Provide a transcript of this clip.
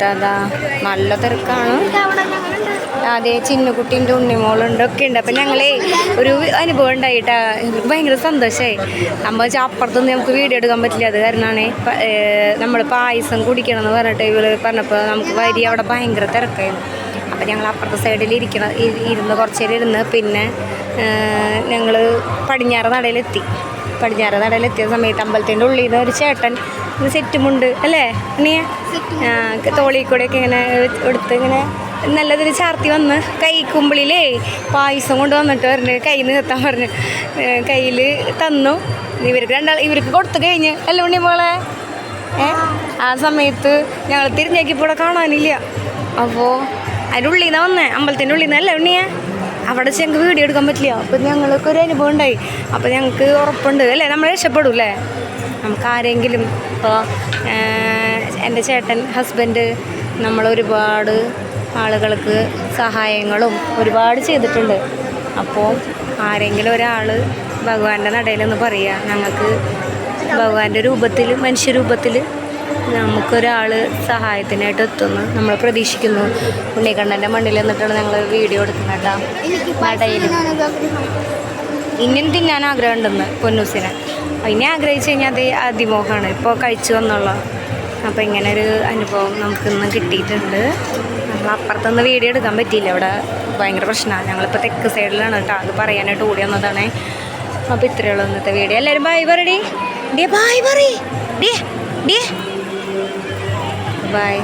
കേട്ടോ. അതാ നല്ല തിരക്കാണ്. അതെ, ചിന്നുകുട്ടീൻ്റെ ഉണ്ണിമോളുണ്ട് ഒക്കെ ഉണ്ട്. അപ്പം ഞങ്ങളേ ഒരു അനുഭവം ഉണ്ടായിട്ടാ, ഭയങ്കര സന്തോഷമായി. നമ്മൾ അപ്പുറത്തൊന്നും നമുക്ക് വീഡിയോ എടുക്കാൻ പറ്റില്ല. അത് കാരണമാണ് നമ്മൾ പായസം കുടിക്കണം എന്ന് പറഞ്ഞിട്ട് ഇവർ പറഞ്ഞപ്പോൾ നമുക്ക് വരി അവിടെ ഭയങ്കര തിരക്കായിരുന്നു. അപ്പം ഞങ്ങൾ അപ്പുറത്തെ സൈഡിൽ ഇരുന്ന് കുറച്ച് നേരം ഇരുന്ന് പിന്നെ ഞങ്ങൾ പടിഞ്ഞാറ് നടയിലെത്തിയ സമയത്ത് അമ്പലത്തിൻ്റെ ഉള്ളിൽ നിന്ന് ഒരു ചേട്ടൻ സെറ്റുമുണ്ട് അല്ലേ ഇനിയ തോളിൽ കൂടെയൊക്കെ ഇങ്ങനെ എടുത്ത് ഇങ്ങനെ നല്ലതിൽ ചാർത്തി വന്ന് കൈ കുമ്പിളിലേ പായസം കൊണ്ട് വന്നിട്ട് പറഞ്ഞ് കയ്യിൽ നിന്ന് എത്താൻ പറഞ്ഞ് കയ്യിൽ തന്നു. ഇവർക്ക് കൊടുത്തു കഴിഞ്ഞ് അല്ല ഉണ്ണി മോളെ. ആ സമയത്ത് ഞങ്ങൾ തിരിഞ്ഞേക്കിപ്പോൾ ഇവിടെ കാണാനില്ല. അപ്പോൾ അതിൻ്റെ ഉള്ളിൽ നിന്നാണ് വന്നേ, അമ്പലത്തിൻ്റെ ഉള്ളിൽ നിന്നല്ല ഉണ്ണിയെ. അവിടെ ഞങ്ങൾക്ക് വീഡിയോ എടുക്കാൻ പറ്റില്ല. അപ്പോൾ ഞങ്ങൾക്ക് ഒരു അനുഭവം ഉണ്ടായി. അപ്പോൾ ഞങ്ങൾക്ക് ഉറപ്പുണ്ട് അല്ലേ നമ്മൾ രക്ഷപ്പെടും അല്ലേ. നമുക്ക് ആരെങ്കിലും ഇപ്പോൾ എൻ്റെ ചേട്ടൻ ഹസ്ബൻഡ് നമ്മളൊരുപാട് ആളുകൾക്ക് സഹായങ്ങളും ഒരുപാട് ചെയ്തിട്ടുണ്ട്. അപ്പോൾ ആരെങ്കിലും ഒരാൾ ഭഗവാന്റെ നടയിലെന്ന് പറയുക, ഞങ്ങൾക്ക് ഭഗവാന്റെ രൂപത്തിൽ മനുഷ്യരൂപത്തിൽ നമുക്കൊരാൾ സഹായത്തിനായിട്ട് എത്തുന്നു നമ്മൾ പ്രതീക്ഷിക്കുന്നു. ഉണ്ണിക്കണ്ണൻ്റെ മണ്ണിൽ നിന്നിട്ടാണ് ഞങ്ങൾ വീഡിയോ എടുക്കുന്നത് കേട്ടോ. നടയിൽ ഇനിയും തിന്നാൻ ആഗ്രഹം ഉണ്ടെന്ന് പൊന്നൂസിനെ. ഇനി ആഗ്രഹിച്ചു കഴിഞ്ഞാൽ അത് അതിമോഹമാണ്, ഇപ്പോൾ കഴിച്ചു വന്നുള്ള. അപ്പോൾ ഇങ്ങനൊരു അനുഭവം നമുക്കിന്ന് കിട്ടിയിട്ടുണ്ട്. നമ്മൾ അപ്പുറത്തൊന്ന് വീഡിയോ എടുക്കാൻ പറ്റിയില്ല, ഇവിടെ ഭയങ്കര പ്രശ്നമാണ്. ഞങ്ങളിപ്പോൾ തെക്ക് സൈഡിലാണ് കേട്ടോ, അത് പറയാനായിട്ട് ഓടി വന്നതാണ്. അപ്പോൾ ഇത്രയേ ഉള്ളൂ ഇന്നത്തെ വീഡിയോ. എല്ലാവരും ബൈ പറയടി, ബൈ പറയേ, ബൈ.